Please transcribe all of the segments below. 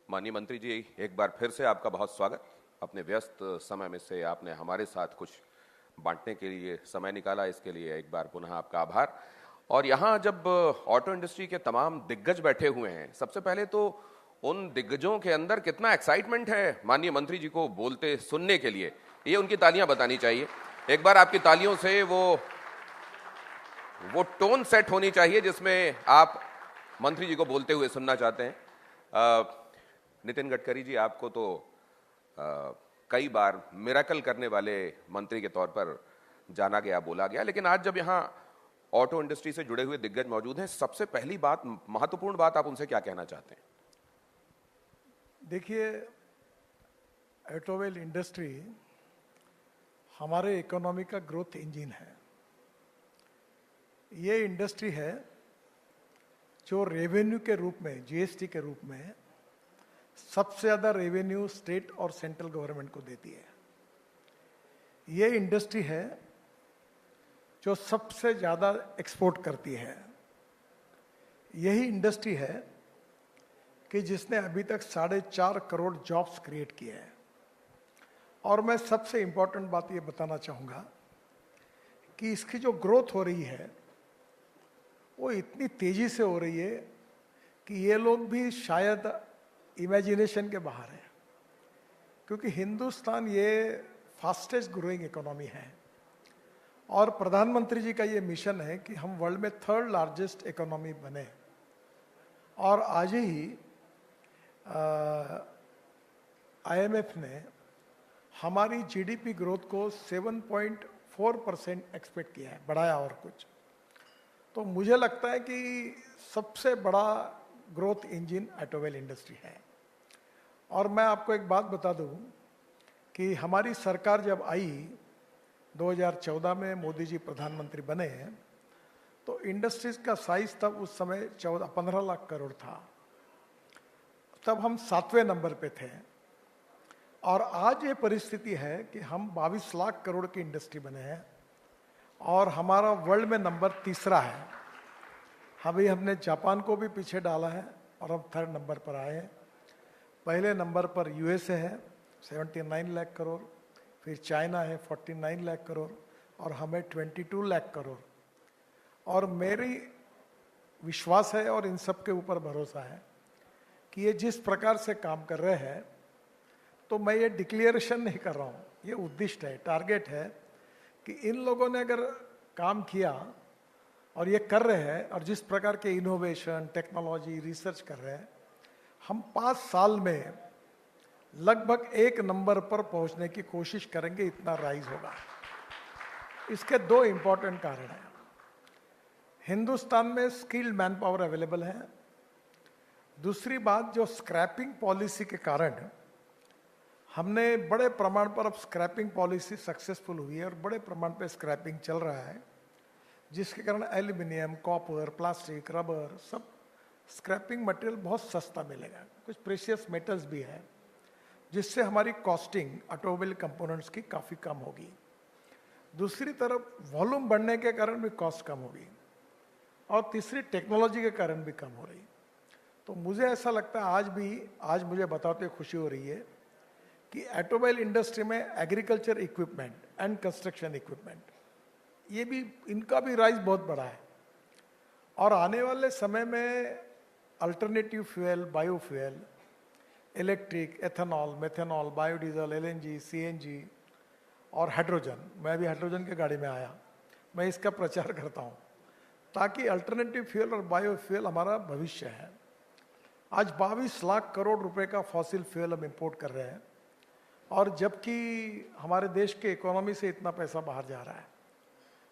माननीय मंत्री जी, एक बार फिर से आपका बहुत स्वागत। अपने व्यस्त समय में से आपने हमारे साथ कुछ बांटने के लिए समय निकाला, इसके लिए एक बार पुनः आपका आभार। और यहाँ जब ऑटो इंडस्ट्री के तमाम दिग्गज बैठे हुए हैं, सबसे पहले तो उन दिग्गजों के अंदर कितना एक्साइटमेंट है माननीय मंत्री जी को बोलते सुनने के लिए, ये उनकी तालियां बतानी चाहिए। एक बार आपकी तालियों से वो टोन सेट होनी चाहिए जिसमें आप मंत्री जी को बोलते हुए सुनना चाहते हैं। नितिन गडकरी जी, आपको तो कई बार मिरेकल करने वाले मंत्री के तौर पर जाना गया, बोला गया, लेकिन आज जब यहाँ ऑटो इंडस्ट्री से जुड़े हुए दिग्गज मौजूद हैं, सबसे पहली बात, महत्वपूर्ण बात, आप उनसे क्या कहना चाहते हैं? देखिए, ऑटोमोबाइल इंडस्ट्री हमारे इकोनॉमी का ग्रोथ इंजन है। ये इंडस्ट्री है जो रेवेन्यू के रूप में, जीएसटी के रूप में सबसे ज़्यादा रेवेन्यू स्टेट और सेंट्रल गवर्नमेंट को देती है। ये इंडस्ट्री है जो सबसे ज़्यादा एक्सपोर्ट करती है। यही इंडस्ट्री है कि जिसने अभी तक 4.5 करोड़ जॉब्स क्रिएट किए हैं। और मैं सबसे इम्पोर्टेंट बात ये बताना चाहूँगा कि इसकी जो ग्रोथ हो रही है वो इतनी तेज़ी से हो रही है कि ये लोग भी शायद इमेजिनेशन के बाहर है, क्योंकि हिंदुस्तान ये फास्टेस्ट ग्रोइंग इकोनॉमी है और प्रधानमंत्री जी का ये मिशन है कि हम वर्ल्ड में 3rd लार्जेस्ट इकोनॉमी बने। और आज ही IMF ने हमारी जीडीपी ग्रोथ को 7.4% एक्सपेक्ट किया है, बढ़ाया और कुछ। तो मुझे लगता है कि सबसे बड़ा ग्रोथ इंजन ऑटोमोबाइल इंडस्ट्री है। और मैं आपको एक बात बता दूं कि हमारी सरकार जब आई 2014 में, मोदी जी प्रधानमंत्री बने, तो इंडस्ट्रीज का साइज तब उस समय 15 लाख करोड़ था। तब हम 7वें नंबर पे थे और आज ये परिस्थिति है कि हम 22 लाख करोड़ की इंडस्ट्री बने हैं और हमारा वर्ल्ड में नंबर 3रा है। अभी हमने जापान को भी पीछे डाला है और हम 3rd नंबर पर आए हैं। पहले नंबर पर यूएसए है 79 लाख करोड़, फिर चाइना है 49 लाख करोड़ और हमें 22 लाख करोड़। और मेरी विश्वास है और इन सब के ऊपर भरोसा है कि ये जिस प्रकार से काम कर रहे हैं, तो मैं ये डिक्लेरेशन नहीं कर रहा हूँ, ये उद्दिष्ट है, टारगेट है कि इन लोगों ने अगर काम किया और ये कर रहे हैं और जिस प्रकार के इनोवेशन, टेक्नोलॉजी, रिसर्च कर रहे हैं, हम 5 साल में लगभग 1 नंबर पर पहुंचने की कोशिश करेंगे, इतना राइज होगा। इसके 2 इंपॉर्टेंट कारण हैं। हिंदुस्तान में स्किल्ड मैन पावर अवेलेबल है। दूसरी बात, जो स्क्रैपिंग पॉलिसी के कारण हमने बड़े प्रमाण पर, अब स्क्रैपिंग पॉलिसी सक्सेसफुल हुई है और बड़े प्रमाण पर स्क्रैपिंग चल रहा है, जिसके कारण एल्यूमिनियम, कॉपर, प्लास्टिक, रबर, सब स्क्रैपिंग मटेरियल बहुत सस्ता मिलेगा। कुछ प्रेशियस मेटल्स भी है, जिससे हमारी कॉस्टिंग ऑटोमोबाइल कंपोनेंट्स की काफ़ी कम होगी। दूसरी तरफ वॉल्यूम बढ़ने के कारण भी कॉस्ट कम होगी और तीसरी टेक्नोलॉजी के कारण भी कम हो रही। तो मुझे ऐसा लगता है, आज मुझे बताते हुए खुशी हो रही है कि ऑटोमोबाइल इंडस्ट्री में agriculture equipment and construction equipment, ये भी, इनका भी राइज बहुत बड़ा है। और आने वाले समय में alternative fuel, biofuel, electric, ethanol, methanol, biodiesel, LNG, CNG और हाइड्रोजन, मैं भी हाइड्रोजन की गाड़ी में आया, मैं इसका प्रचार करता हूँ ताकि अल्टरनेटिव फ्यूल और बायोफ्यूल हमारा भविष्य है। आज 22 लाख करोड़ रुपए का फॉसिल फ्यूल हम इंपोर्ट कर रहे हैं और जबकि हमारे देश के इकोनॉमी से इतना पैसा बाहर जा रहा है।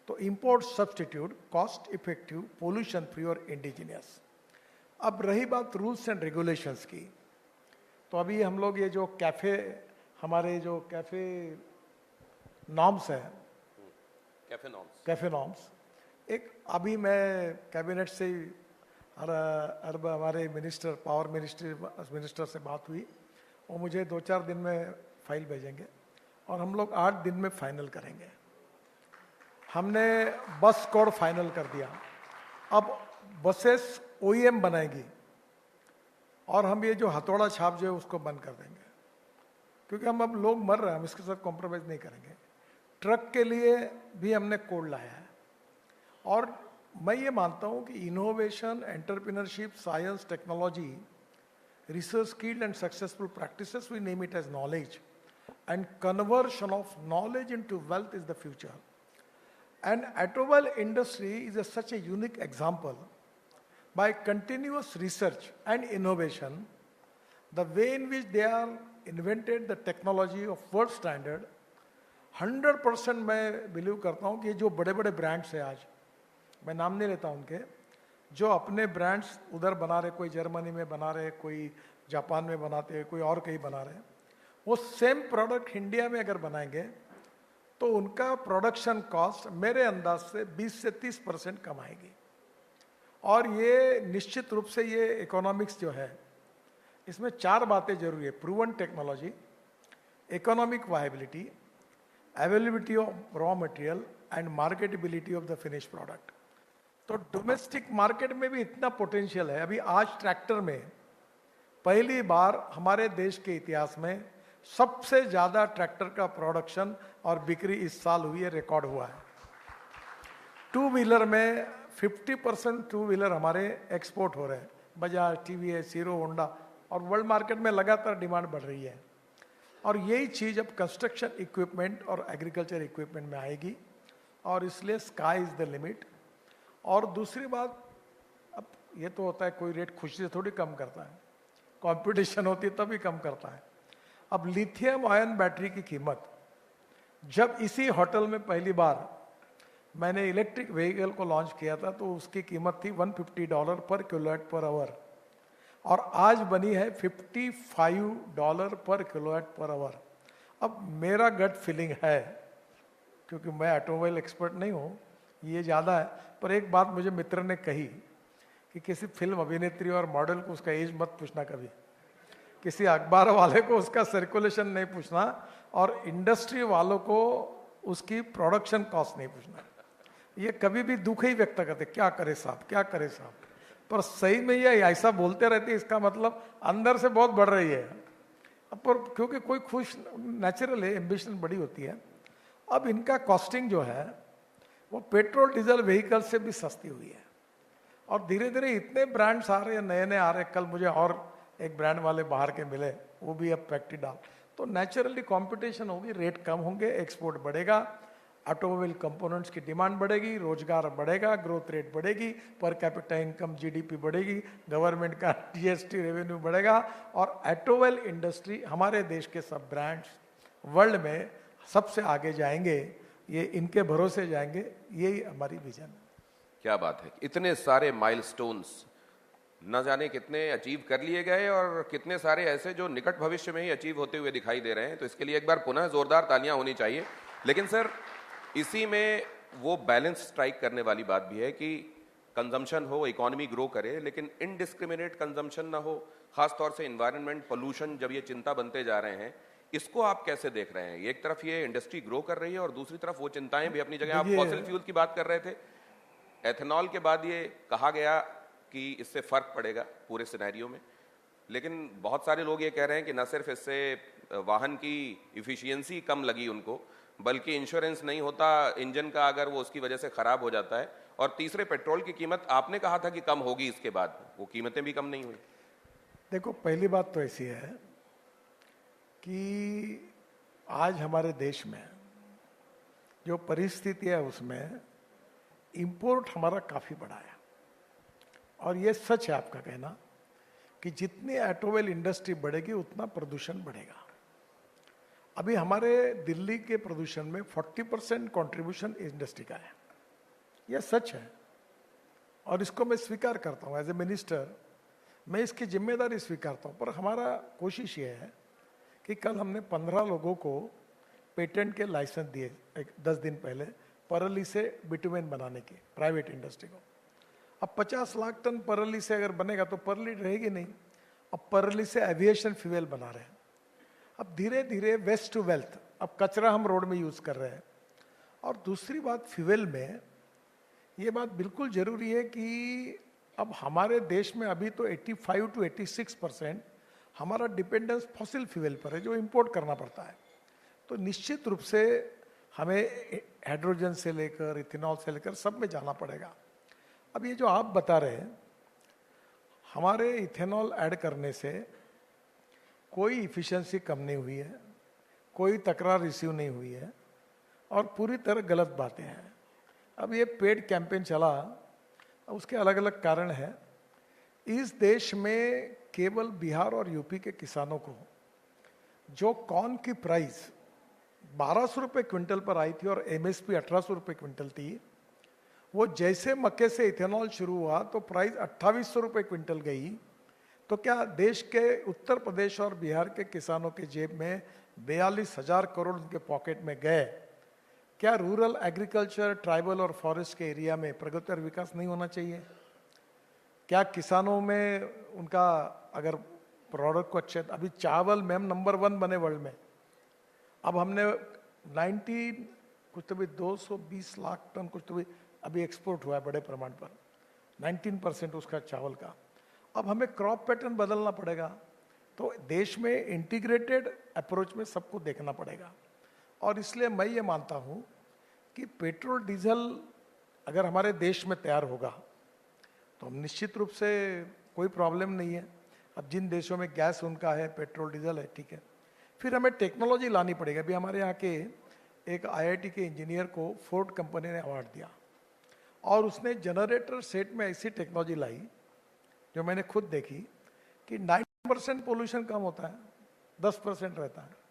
तो import substitute, cost effective, pollution free और इंडिजिनियस। अब रही बात रूल्स एंड रेगुलेशंस की, तो अभी हम लोग ये जो हमारे जो कैफे नॉर्म्स है, कैफे नॉर्म्स, एक अभी मैं कैबिनेट से हमारे मिनिस्टर, पावर मिनिस्टर से बात हुई, वो मुझे 2-4 दिन में फाइल भेजेंगे और हम लोग 8 दिन में फाइनल करेंगे। हमने बस कोड फाइनल कर दिया। अब बसेस OEM बनाएगी और हम ये जो हथौड़ा छाप जो है उसको बंद कर देंगे, क्योंकि हम अब लोग मर रहे हैं, हम इसके साथ कॉम्प्रोमाइज नहीं करेंगे। ट्रक के लिए भी हमने कोड लाया है। और मैं ये मानता हूँ कि innovation, entrepreneurship, science, technology, research skilled and successful practices, we name it as knowledge, and conversion of knowledge into wealth is the future. And automobile industry is such a unique example. By continuous research and innovation, the way in which they are invented the technology of world standard, 100% मैं believe करता हूँ कि जो बड़े बड़े brands हैं आज, मैं नाम नहीं लेता उनके, जो अपने ब्रांड्स उधर बना रहे, कोई जर्मनी में बना रहे, कोई जापान में बनाते हैं, कोई और कहीं बना रहे, वो सेम प्रोडक्ट इंडिया में अगर बनाएंगे तो उनका प्रोडक्शन कॉस्ट मेरे अंदाज से 20 से 30% कम आएगी। और ये निश्चित रूप से ये इकोनॉमिक्स जो है, इसमें 4 बातें जरूरी है: proven technology, economic viability, availability of raw material and marketability of the finish product. तो डोमेस्टिक मार्केट में भी इतना पोटेंशियल है। अभी आज ट्रैक्टर में पहली बार हमारे देश के इतिहास में सबसे ज्यादा ट्रैक्टर का प्रोडक्शन और बिक्री इस साल हुई है, रिकॉर्ड हुआ है। टू व्हीलर में 50% टू व्हीलर हमारे एक्सपोर्ट हो रहे हैं, बजाज, टीवीएस, हीरो, होंडा, और वर्ल्ड मार्केट में लगातार डिमांड बढ़ रही है। और यही चीज अब कंस्ट्रक्शन इक्विपमेंट और एग्रीकल्चर इक्विपमेंट में आएगी, और इसलिए स्काई इज द लिमिट। और दूसरी बात, अब ये तो होता है कोई रेट खुशी से थोड़ी कम करता है, कंपटीशन होती है तभी कम करता है। अब लिथियम आयन बैटरी की कीमत, जब इसी होटल में पहली बार मैंने इलेक्ट्रिक व्हीकल को लॉन्च किया था तो उसकी कीमत थी $150 पर किलोवाट पर आवर, और आज बनी है $55 पर किलोवाट पर आवर। अब मेरा गट फीलिंग है, क्योंकि मैं ऑटोमोबाइल एक्सपर्ट नहीं हूँ, ये ज़्यादा है, पर एक बात मुझे मित्र ने कही कि किसी फिल्म अभिनेत्री और मॉडल को उसका एज मत पूछना कभी, किसी अखबार वाले को उसका सर्कुलेशन नहीं पूछना, और इंडस्ट्री वालों को उसकी प्रोडक्शन कॉस्ट नहीं पूछना। ये कभी भी दुख ही व्यक्त करते, क्या करे साहब, क्या करे साहब, पर सही में ये ऐसा बोलते रहते, इसका मतलब अंदर से बहुत बढ़ रही है। अब पर क्योंकि कोई खुश नेचुरल है, एम्बिशन बड़ी होती है। अब इनका कॉस्टिंग जो है वो पेट्रोल डीजल व्हीकल से भी सस्ती हुई है, और धीरे धीरे इतने ब्रांड्स आ रहे हैं, नए नए आ रहे हैं। कल मुझे और एक ब्रांड वाले बाहर के मिले, वो भी अब फैक्ट्री डाल, तो नेचुरली कंपटीशन होगी, रेट कम होंगे, एक्सपोर्ट बढ़ेगा, ऑटोमोबाइल कंपोनेंट्स की डिमांड बढ़ेगी, रोजगार बढ़ेगा, ग्रोथ रेट बढ़ेगी, पर कैपिटा इनकम जीडीपी बढ़ेगी, गवर्नमेंट का जीएसटी रेवेन्यू बढ़ेगा, और ऑटोमोबाइल इंडस्ट्री, हमारे देश के सब ब्रांड्स वर्ल्ड में सबसे आगे जाएंगे, ये इनके भरोसे जाएंगे, यही हमारी विजन है। क्या बात है, इतने सारे माइलस्टोन्स न जाने कितने अचीव कर लिए गए, और कितने सारे ऐसे जो निकट भविष्य में ही अचीव होते हुए दिखाई दे रहे हैं, तो इसके लिए एक बार पुनः जोरदार तालियां होनी चाहिए। लेकिन सर, इसी में वो बैलेंस स्ट्राइक करने वाली बात भी है कि कंजम्पशन हो, इकोनॉमी ग्रो करे, लेकिन इनडिस्क्रिमिनेट कंजम्पशन ना हो, खासतौर से इन्वायरमेंट, पोल्यूशन, जब ये चिंता बनते जा रहे हैं, इसको आप कैसे देख रहे हैं? एक तरफ ये इंडस्ट्री ग्रो कर रही है और दूसरी तरफ वो चिंताएं भी अपनी जगह। आप फॉसिल फ्यूल की बात कर रहे थे, एथेनॉल के बाद ये कहा गया कि इससे फर्क पड़ेगा पूरे सिनेरियो में, लेकिन बहुत सारे लोग ये कह रहे हैं कि न सिर्फ इससे वाहन की इफिशियंसी कम लगी उनको, बल्कि इंश्योरेंस नहीं होता इंजन का अगर वो उसकी वजह से खराब हो जाता है, और तीसरे पेट्रोल की कीमत आपने कहा था कि कम होगी, इसके बाद वो कीमतें भी कम नहीं हुई। देखो, पहली बात तो ऐसी है कि आज हमारे देश में जो परिस्थिति है उसमें इंपोर्ट हमारा काफी बढ़ा है, और ये सच है आपका कहना कि जितनी ऑटोमोबाइल इंडस्ट्री बढ़ेगी उतना प्रदूषण बढ़ेगा। अभी हमारे दिल्ली के प्रदूषण में 40% कंट्रीब्यूशन इंडस्ट्री का है, यह सच है, और इसको मैं स्वीकार करता हूँ। एज ए मिनिस्टर मैं इसकी जिम्मेदारी स्वीकारता हूँ, पर हमारा कोशिश ये है कि कल हमने 15 लोगों को पेटेंट के लाइसेंस दिए 10 दिन पहले, परली से बिटुमेन बनाने की, प्राइवेट इंडस्ट्री को। अब 50 लाख टन परली से अगर बनेगा तो परली रहेगी नहीं, अब परली से एविएशन फ्यूल बना रहे हैं। अब धीरे धीरे वेस्ट टू वेल्थ, अब कचरा हम रोड में यूज कर रहे हैं। और दूसरी बात, फ्यूल में ये बात बिल्कुल जरूरी है कि अब हमारे देश में अभी तो 85 to 86% हमारा डिपेंडेंस फॉसिल फ्यूल पर है, जो इंपोर्ट करना पड़ता है। तो निश्चित रूप से हमें हाइड्रोजन से लेकर इथेनॉल से लेकर सब में जाना पड़ेगा। अब ये जो आप बता रहे हैं, हमारे इथेनॉल ऐड करने से कोई इफिशिएंसी कम नहीं हुई है, कोई तकरार रिसीव नहीं हुई है और पूरी तरह गलत बातें हैं। अब ये पेड कैंपेन चला, उसके अलग अलग कारण हैं। इस देश में केवल बिहार और यूपी के किसानों को जो कॉर्न की प्राइस 1200 रुपये क्विंटल पर आई थी और एमएसपी 1800 रुपये क्विंटल थी, वो जैसे मक्के से इथेनॉल शुरू हुआ तो प्राइस 2800 रुपये क्विंटल गई। तो क्या देश के उत्तर प्रदेश और बिहार के किसानों के जेब में 42,000 करोड़ उनके पॉकेट में गए? क्या रूरल एग्रीकल्चर, ट्राइबल और फॉरेस्ट के एरिया में प्रगति और विकास नहीं होना चाहिए? क्या किसानों में उनका अगर प्रोडक्ट को अच्छे, अभी चावल में हम नंबर 1 बने वर्ल्ड में। अब हमने 19 कुछ तो भी 220 लाख टन कुछ तो भी अभी एक्सपोर्ट हुआ है बड़े प्रमाण पर, 19% उसका चावल का। अब हमें क्रॉप पैटर्न बदलना पड़ेगा। तो देश में इंटीग्रेटेड अप्रोच में सबको देखना पड़ेगा। और इसलिए मैं ये मानता हूँ कि पेट्रोल डीजल अगर हमारे देश में तैयार होगा तो हम निश्चित रूप से कोई प्रॉब्लम नहीं है। अब जिन देशों में गैस उनका है, पेट्रोल डीजल है, ठीक है। फिर हमें टेक्नोलॉजी लानी पड़ेगी। अभी हमारे यहाँ के एक आईआईटी के इंजीनियर को फोर्ड कंपनी ने अवार्ड दिया और उसने जनरेटर सेट में ऐसी टेक्नोलॉजी लाई जो मैंने खुद देखी कि 9% पोल्यूशन कम होता है, 10% रहता है।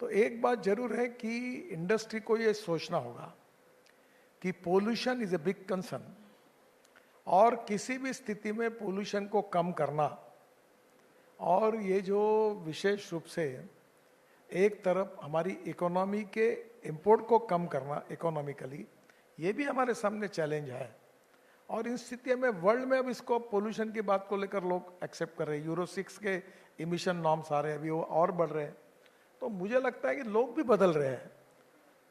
तो एक बात जरूर है कि इंडस्ट्री को ये सोचना होगा कि pollution is a big concern और किसी भी स्थिति में पोल्यूशन को कम करना, और ये जो विशेष रूप से एक तरफ हमारी इकोनॉमी के इंपोर्ट को कम करना इकोनॉमिकली, ये भी हमारे सामने चैलेंज है। और इन स्थिति में वर्ल्ड में अब इसको पोल्यूशन की बात को लेकर लोग एक्सेप्ट कर रहे हैं। यूरो 6 के इमिशन नॉर्म्स आ रहे हैं, अभी वो और बढ़ रहे हैं। तो मुझे लगता है कि लोग भी बदल रहे हैं।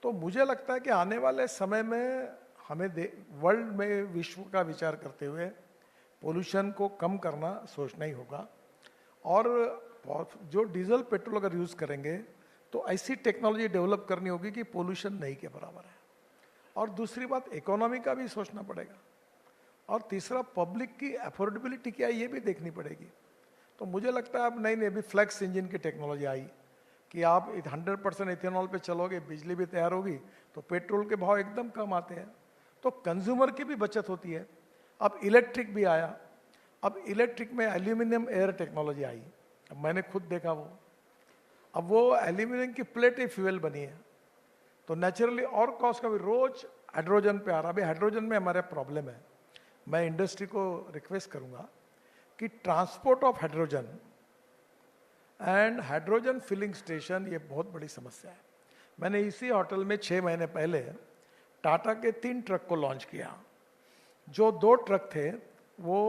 तो मुझे लगता है कि आने वाले समय में हमें वर्ल्ड में विश्व का विचार करते हुए पोल्यूशन को कम करना सोचना ही होगा। और जो डीजल पेट्रोल अगर यूज़ करेंगे तो ऐसी टेक्नोलॉजी डेवलप करनी होगी कि पोल्यूशन नहीं के बराबर है। और दूसरी बात, इकोनॉमी का भी सोचना पड़ेगा। और तीसरा, पब्लिक की अफोर्डेबिलिटी क्या है ये भी देखनी पड़ेगी। तो मुझे लगता है अब नई अभी फ्लैक्स इंजन की टेक्नोलॉजी आई कि आप 100% इथेनॉल पे चलोगे, बिजली भी तैयार होगी, तो पेट्रोल के भाव एकदम कम आते हैं, तो कंज्यूमर की भी बचत होती है। अब इलेक्ट्रिक भी आया। अब इलेक्ट्रिक में एल्यूमिनियम एयर टेक्नोलॉजी आई, अब मैंने खुद देखा वो। अब वो एल्यूमिनियम की प्लेट ही फ्यूल बनी है, तो नेचुरली और कॉस्ट का भी रोज हाइड्रोजन पे आ रहा। अभी हाइड्रोजन में हमारा प्रॉब्लम है। मैं इंडस्ट्री को रिक्वेस्ट करूंगा कि transport of hydrogen and hydrogen filling station, ये बहुत बड़ी समस्या है। मैंने इसी होटल में 6 महीने पहले टाटा के 3 ट्रक को लॉन्च किया। जो 2 ट्रक थे वो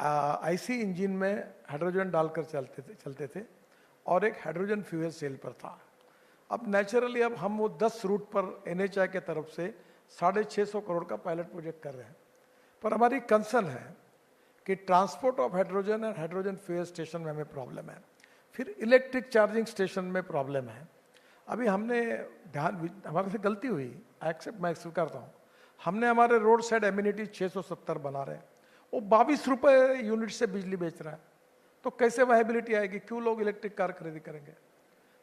आईसी इंजन में हाइड्रोजन डालकर चलते थे और एक हाइड्रोजन फ्यूल सेल पर था। अब नेचुरली अब हम वो 10 रूट पर एनएचआई के तरफ से 650 करोड़ का पायलट प्रोजेक्ट कर रहे हैं। पर हमारी कंसर्न है कि transport of hydrogen and hydrogen fuel station में हमें प्रॉब्लम है। फिर इलेक्ट्रिक चार्जिंग स्टेशन में प्रॉब्लम है। अभी हमने हमारे से गलती हुई, एक्सेप्ट, मैं स्वीकारता हूँ। हमने हमारे रोड साइड एम्यूनिटी 670 बना रहे हैं, वो 22 रुपये यूनिट से बिजली बेच रहा है। तो कैसे वायबिलिटी आएगी? क्यों लोग इलेक्ट्रिक कार खरीदी करेंगे?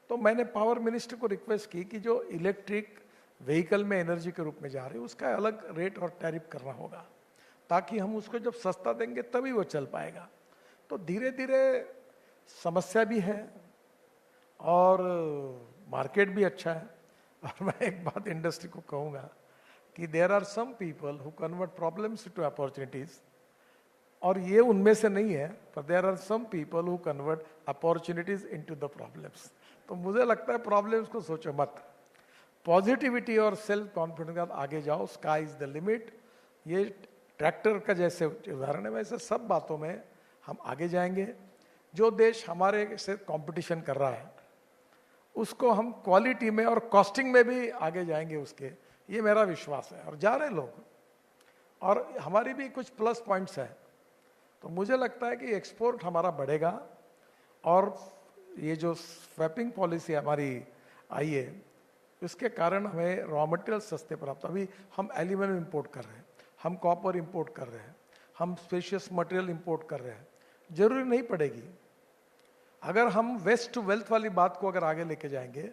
तो मैंने पावर मिनिस्टर को रिक्वेस्ट की कि जो इलेक्ट्रिक व्हीकल में एनर्जी के रूप में जा रहे हैं उसका अलग रेट और टैरिफ करना होगा, ताकि हम उसको जब सस्ता देंगे तभी वो चल पाएगा। तो धीरे धीरे समस्या भी है और मार्केट भी अच्छा है। और मैं एक बात इंडस्ट्री को कहूँगा कि there are some people who convert problems to opportunities, और ये उनमें से नहीं है, पर there are some people who convert opportunities into the problems. तो मुझे लगता है प्रॉब्लम्स को सोचो मत, पॉजिटिविटी और सेल्फ कॉन्फिडेंस के साथ आगे जाओ। Sky is the limit. ये ट्रैक्टर का जैसे उदाहरण है, वैसे सब बातों में हम आगे जाएंगे। जो देश हमारे से कंपटीशन कर रहा है उसको हम क्वालिटी में और कॉस्टिंग में भी आगे जाएंगे उसके, ये मेरा विश्वास है। और जा रहे हैं लोग, और हमारी भी कुछ प्लस पॉइंट्स हैं। तो मुझे लगता है कि एक्सपोर्ट हमारा बढ़ेगा और ये जो स्वैपिंग पॉलिसी हमारी आई है उसके कारण हमें रॉ मटेरियल सस्ते प्राप्त। अभी हम एल्यूमिनियम इंपोर्ट कर रहे हैं, हम कॉपर इंपोर्ट कर रहे हैं, हम स्पेशियस मटेरियल इंपोर्ट कर रहे हैं। जरूरी नहीं पड़ेगी। अगर हम वेस्ट टू वेल्थ वाली बात को अगर आगे लेके जाएंगे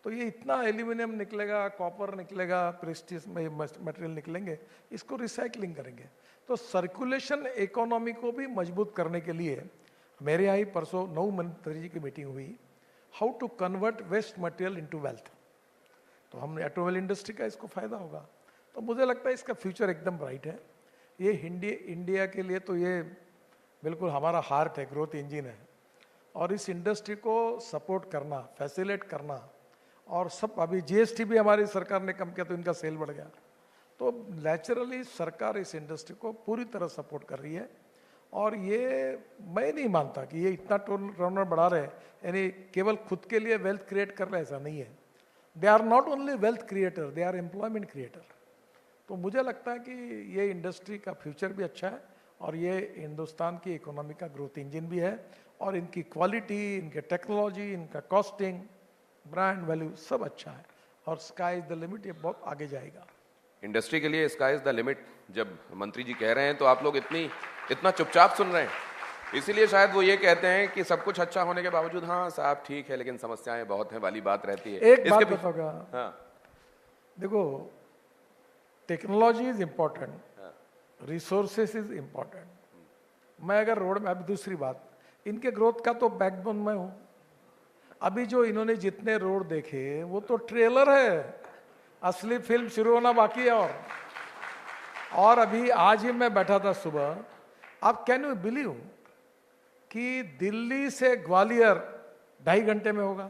तो ये इतना एल्यूमिनियम निकलेगा, कॉपर निकलेगा, प्रेस्टिज मटेरियल निकलेंगे, इसको रिसाइकलिंग करेंगे। तो सर्कुलेशन इकोनॉमी को भी मजबूत करने के लिए मेरे यहाँ ही परसों 9 मंत्री जी की मीटिंग हुई, how to convert waste material into wealth. तो हम ऑटोमोबाइल इंडस्ट्री का इसको फायदा होगा। तो मुझे लगता है इसका फ्यूचर एकदम ब्राइट है। ये इंडिया के लिए तो ये बिल्कुल हमारा हार्ट है, ग्रोथ इंजन है। और इस इंडस्ट्री को सपोर्ट करना, फैसिलिटेट करना, और सब अभी जीएसटी भी हमारी सरकार ने कम किया तो इनका सेल बढ़ गया। तो नेचुरली सरकार इस इंडस्ट्री को पूरी तरह सपोर्ट कर रही है। और ये मैं नहीं मानता कि ये इतना टर्नओवर बढ़ा रहे हैं यानी केवल खुद के लिए वेल्थ क्रिएट कर रहे हैं, ऐसा नहीं है। They are not only wealth creator, they are employment creator. तो मुझे लगता है कि ये इंडस्ट्री का फ्यूचर भी अच्छा है और ये हिंदुस्तान की इकोनॉमी का ग्रोथ इंजन भी है। और इनकी क्वालिटी, इनके टेक्नोलॉजी, इनका कॉस्टिंग, ब्रांड वैल्यू सब अच्छा है और स्काई इज द लिमिट, ये बहुत आगे जाएगा। इंडस्ट्री के लिए स्काई इज द लिमिट जब मंत्री जी कह रहे हैं तो आप लोग इतना चुपचाप सुन रहे हैं। इसीलिए शायद वो ये कहते हैं कि सब कुछ अच्छा होने के बावजूद हाँ साहब ठीक है लेकिन समस्याएं बहुत हैं वाली बात रहती है। एक बात बताऊंगा, हाँ देखो technology is important, resources is important. मैं अगर रोड में, अभी दूसरी बात, इनके ग्रोथ का तो बैकबोन मैं हूं। अभी जो इन्होंने जितने रोड देखे वो तो ट्रेलर है, असली फिल्म शुरू होना बाकी है। और अभी आज ही मैं बैठा था सुबह, आप कैन यू बिलीव कि दिल्ली से ग्वालियर 2.5 घंटे में होगा,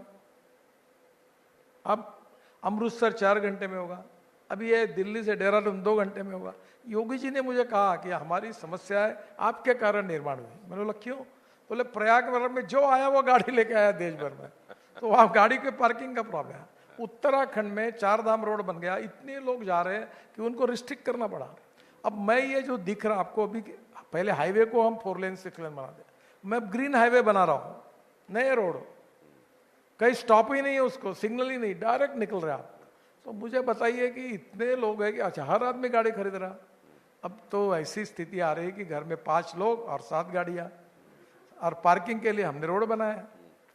अब अमृतसर 4 घंटे में होगा, अभी ये दिल्ली से देहरादून 2 घंटे में होगा। योगी जी ने मुझे कहा कि हमारी समस्या है आपके कारण निर्माण हुई। मैंने बोला क्यों? बोले प्रयागराज में जो आया वो गाड़ी लेके आया देश भर में, तो वहां गाड़ी के पार्किंग का प्रॉब्लम है। उत्तराखंड में 4 धाम रोड बन गया, इतने लोग जा रहे हैं कि उनको रिस्ट्रिक्ट करना पड़ा। अब मैं ये जो दिख रहा आपको, अभी पहले हाईवे को हम 4 लेन 6 लेन बना दे, मैं ग्रीन हाईवे बना रहा हूं, नए रोड, कहीं स्टॉप ही नहीं है, उसको सिग्नल ही नहीं, डायरेक्ट निकल रहा आप। तो मुझे बताइए कि इतने लोग हैं कि अच्छा हर आदमी गाड़ी खरीद रहा। अब तो ऐसी स्थिति आ रही है कि घर में 5 लोग और 7 गाड़ियां, और पार्किंग के लिए हमने रोड बनाया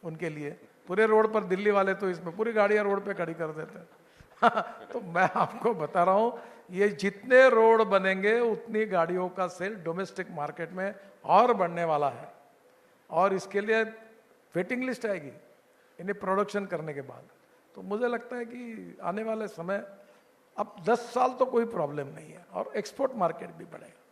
उनके लिए, पूरे रोड पर। दिल्ली वाले तो इसमें पूरी गाड़ियां रोड पे खड़ी कर देते हैं। तो मैं आपको बता रहा हूं, ये जितने रोड बनेंगे उतनी गाड़ियों का सेल डोमेस्टिक मार्केट में और बढ़ने वाला है। और इसके लिए वेटिंग लिस्ट आएगी इन्हें प्रोडक्शन करने के बाद। तो मुझे लगता है कि आने वाले समय, अब 10 साल तो कोई प्रॉब्लम नहीं है, और एक्सपोर्ट मार्केट भी बढ़ेगा।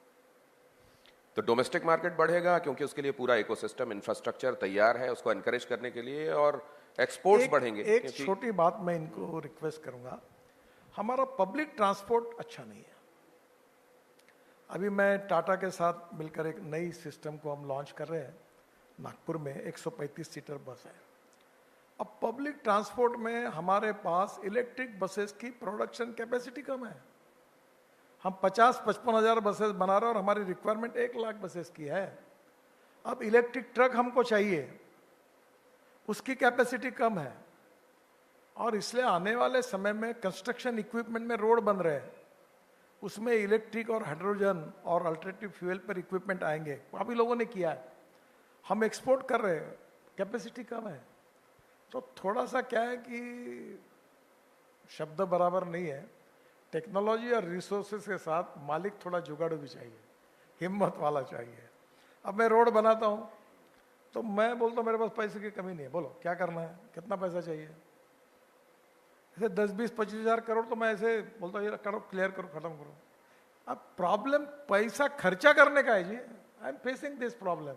तो डोमेस्टिक मार्केट बढ़ेगा क्योंकि उसके लिए पूरा इकोसिस्टम इंफ्रास्ट्रक्चर तैयार है उसको एनकरेज करने के लिए, और एक्सपोर्ट्स बढ़ेंगे। एक छोटी बात मैं इनको रिक्वेस्ट करूंगा, हमारा पब्लिक ट्रांसपोर्ट अच्छा नहीं है। अभी मैं टाटा के साथ मिलकर एक नई सिस्टम को हम लॉन्च कर रहे हैं नागपुर में, 135 सीटर बस है। अब पब्लिक ट्रांसपोर्ट में हमारे पास इलेक्ट्रिक बसेस की प्रोडक्शन कैपेसिटी कम है। हम 50-55 हजार बसेस बना रहे हैं और हमारी रिक्वायरमेंट 1 लाख बसेस की है। अब इलेक्ट्रिक ट्रक हमको चाहिए, उसकी कैपेसिटी कम है। और इसलिए आने वाले समय में कंस्ट्रक्शन इक्विपमेंट में रोड बन रहे हैं, उसमें इलेक्ट्रिक और हाइड्रोजन और अल्टरनेटिव फ्यूल पर इक्विपमेंट आएंगे। काफी लोगों ने किया है, हम एक्सपोर्ट कर रहे हैं, कैपेसिटी कम है। तो थोड़ा सा क्या है कि शब्द बराबर नहीं है, टेक्नोलॉजी और रिसोर्सेस के साथ मालिक थोड़ा जुगाड़ू भी चाहिए, हिम्मत वाला चाहिए। अब मैं रोड बनाता हूँ तो मैं बोलता हूँ मेरे पास पैसे की कमी नहीं है, बोलो क्या करना है, कितना पैसा चाहिए। ऐसे 10-20-25 हजार करोड़ तो मैं ऐसे बोलता हूँ ये करो, क्लियर करो, खत्म करो। अब प्रॉब्लम पैसा खर्चा करने का है जी। I am facing this problem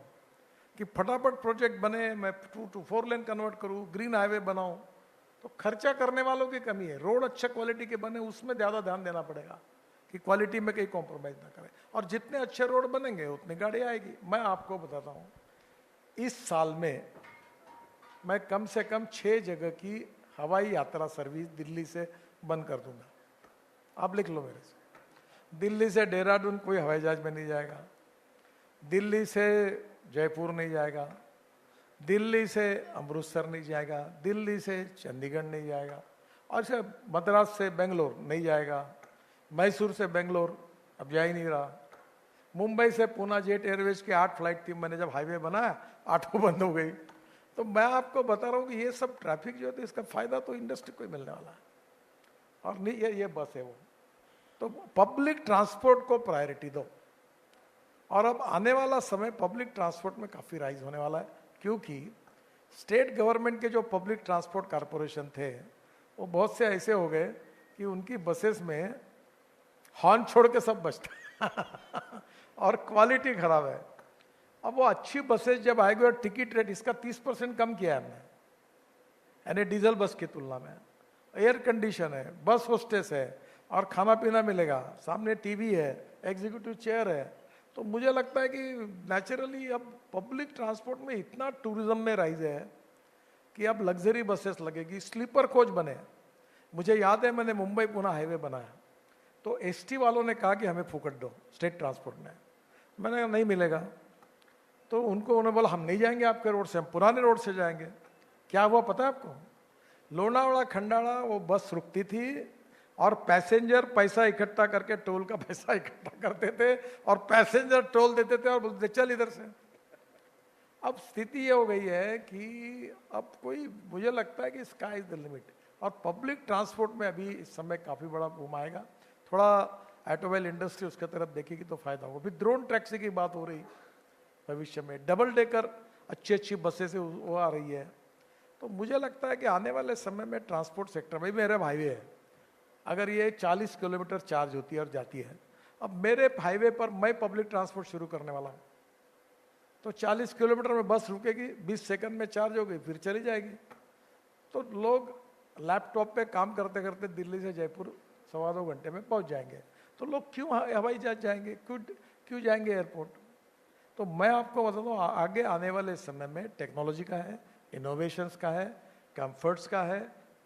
कि फटाफट प्रोजेक्ट बने, मैं 2 to 4 लेन कन्वर्ट करूँ, ग्रीन हाईवे बनाऊँ। तो खर्चा करने वालों की कमी है। रोड अच्छा क्वालिटी के बने उसमें ज़्यादा ध्यान देना पड़ेगा कि क्वालिटी में कहीं कॉम्प्रोमाइज़ ना करें। और जितने अच्छे रोड बनेंगे उतनी गाड़ी आएगी। मैं आपको बताता हूँ, इस साल में मैं कम से कम 6 जगह की हवाई यात्रा सर्विस दिल्ली से बंद कर दूंगा। आप लिख लो मेरे से। दिल्ली से देहरादून कोई हवाई जहाज में नहीं जाएगा, दिल्ली से जयपुर नहीं जाएगा, दिल्ली से अमृतसर नहीं जाएगा, दिल्ली से चंडीगढ़ नहीं जाएगा, और से मद्रास से बेंगलोर नहीं जाएगा, मैसूर से बेंगलोर अब जा ही नहीं रहा, मुंबई से पूना जेट एयरवेज की 8 फ्लाइट थी, मैंने जब हाईवे बनाया 8 बंद हो गई। तो मैं आपको बता रहा हूँ कि ये सब ट्रैफिक जो है इसका फायदा तो इंडस्ट्री को ही मिलने वाला है, और नहीं ये बस है वो। तो पब्लिक ट्रांसपोर्ट को प्रायोरिटी दो, और अब आने वाला समय पब्लिक ट्रांसपोर्ट में काफ़ी राइज होने वाला है, क्योंकि स्टेट गवर्नमेंट के जो पब्लिक ट्रांसपोर्ट कारपोरेशन थे वो बहुत से ऐसे हो गए कि उनकी बसेस में हॉर्न छोड़ के सब बजता है और क्वालिटी खराब है। अब वो अच्छी बसेस जब आएगी और टिकट रेट इसका 30% कम किया है हमने, यानी डीजल बस की तुलना में, एयर कंडीशन है, बस होस्टेस है, और खाना पीना मिलेगा, सामने टीवी है, एग्जीक्यूटिव चेयर है। तो मुझे लगता है कि नेचुरली अब पब्लिक ट्रांसपोर्ट में इतना टूरिज्म में राइज है कि अब लग्जरी बसेस लगेगी, स्लीपर कोच बने। मुझे याद है मैंने मुंबई पुणे हाईवे बनाया तो एसटी वालों ने कहा कि हमें फूकट दो स्टेट ट्रांसपोर्ट में, मैंने कहा नहीं मिलेगा। तो उन्होंने बोला हम नहीं जाएंगे आपके रोड से, हम पुराने रोड से जाएंगे। क्या हुआ पता है आपको? लोनावाड़ा खंडाला वो बस रुकती थी और पैसेंजर पैसा इकट्ठा करके टोल का पैसा इकट्ठा करते थे और पैसेंजर टोल देते थे और बोलते चल इधर से। अब स्थिति ये हो गई है कि अब कोई, मुझे लगता है कि स्काई इज द लिमिट, और पब्लिक ट्रांसपोर्ट में अभी इस समय काफ़ी बड़ा बूम आएगा। थोड़ा ऑटोमोबाइल इंडस्ट्री उसके तरफ देखेगी तो फायदा होगा। फिर ड्रोन टैक्सी की बात हो रही भविष्य में, डबल डेकर अच्छी बसें से वो आ रही है। तो मुझे लगता है कि आने वाले समय में ट्रांसपोर्ट सेक्टर में, मेरा हाईवे है, अगर ये 40 किलोमीटर चार्ज होती है और जाती है, अब मेरे हाईवे पर मैं पब्लिक ट्रांसपोर्ट शुरू करने वाला हूँ, तो 40 किलोमीटर में बस रुकेगी, 20 सेकंड में चार्ज हो गई, फिर चली जाएगी। तो लोग लैपटॉप पे काम करते करते दिल्ली से जयपुर 1.25 घंटे में पहुंच जाएंगे। तो लोग क्यों हवाई जहाज जाएंगे, क्यों जाएंगे एयरपोर्ट? तो मैं आपको बता दूँ, आगे आने वाले समय में टेक्नोलॉजी का है, इनोवेशंस का है, कंफर्ट्स का है,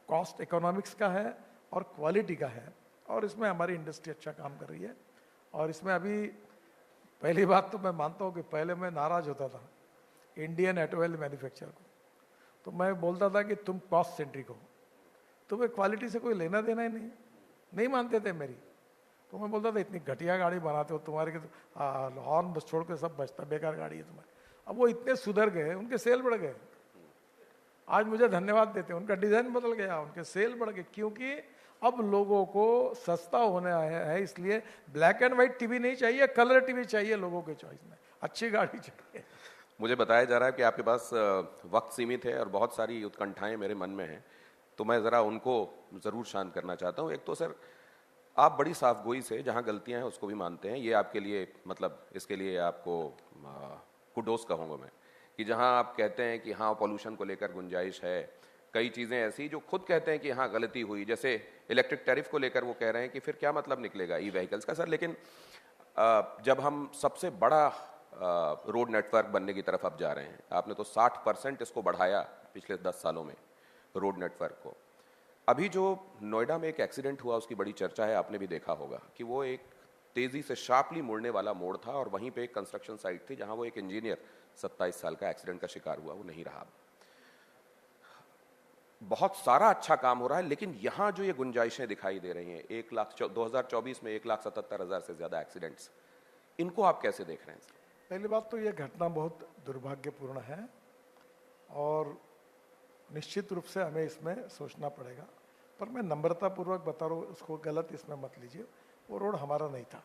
कॉस्ट इकोनॉमिक्स का है और क्वालिटी का है, और इसमें हमारी इंडस्ट्री अच्छा काम कर रही है। और इसमें अभी पहली बात तो मैं मानता हूँ कि पहले मैं नाराज होता था इंडियन ऑटोमोबाइल मैन्युफैक्चरर को, तो मैं बोलता था कि तुम कॉस्ट सेंट्रिक हो, तुम्हें क्वालिटी से कोई लेना देना ही नहीं मानते थे मेरी। तो मैं बोलता था इतनी घटिया गाड़ी बनाते हो, तुम्हारे हॉर्न बस छोड़ के सब बजता, बेकार गाड़ी है तुम्हारी। अब वो इतने सुधर गए, उनके सेल बढ़ गए, आज मुझे धन्यवाद देते हैं, उनका डिजाइन बदल गया, उनके सेल बढ़ गए, क्योंकि अब लोगों को सस्ता होने आया है। इसलिए ब्लैक एंड व्हाइट टीवी नहीं चाहिए, कलर टीवी चाहिए लोगों के चॉइस में, अच्छी गाड़ी चाहिए। मुझे बताया जा रहा है कि आपके पास वक्त सीमित है और बहुत सारी उत्कंठाएं मेरे मन में हैं, तो मैं ज़रा उनको ज़रूर शांत करना चाहता हूँ। एक तो सर, आप बड़ी साफगोई से जहाँ गलतियाँ हैं उसको भी मानते हैं, ये आपके लिए, मतलब इसके लिए आपको कुडोस कहूँगा मैं, कि जहाँ आप कहते हैं कि हाँ पॉल्यूशन को लेकर गुंजाइश है, कई चीज़ें ऐसी जो खुद कहते हैं कि हाँ गलती हुई, जैसे इलेक्ट्रिक टैरिफ को लेकर वो कह रहे हैं कि फिर क्या मतलब निकलेगा ई व्हीकल्स का। सर लेकिन जब हम सबसे बड़ा रोड नेटवर्क बनने की तरफ अब जा रहे हैं, आपने तो 60% इसको बढ़ाया पिछले 10 सालों में रोड नेटवर्क को। अभी जो नोएडा में एक एक्सीडेंट हुआ उसकी बड़ी चर्चा है, आपने भी देखा होगा कि वो एक तेजी से शार्पली मुड़ने वाला मोड़ था और वहीं पे एक कंस्ट्रक्शन साइट थी जहां वो एक इंजीनियर 27 साल का एक्सीडेंट का शिकार हुआ, वो नहीं रहा। बहुत सारा अच्छा काम हो रहा है, लेकिन यहां जो ये गुंजाइशें दिखाई दे रही हैं, 2024 में 1,77,000 से ज्यादा एक्सीडेंट्स, इनको आप कैसे देख रहे हैं? पहली बात तो ये घटना बहुत दुर्भाग्यपूर्ण है और निश्चित रूप से हमें इसमें सोचना पड़ेगा, पर मैं नम्रतापूर्वक बता रहा हूँ, उसको गलत इसमें मत लीजिए, वो रोड हमारा नहीं था।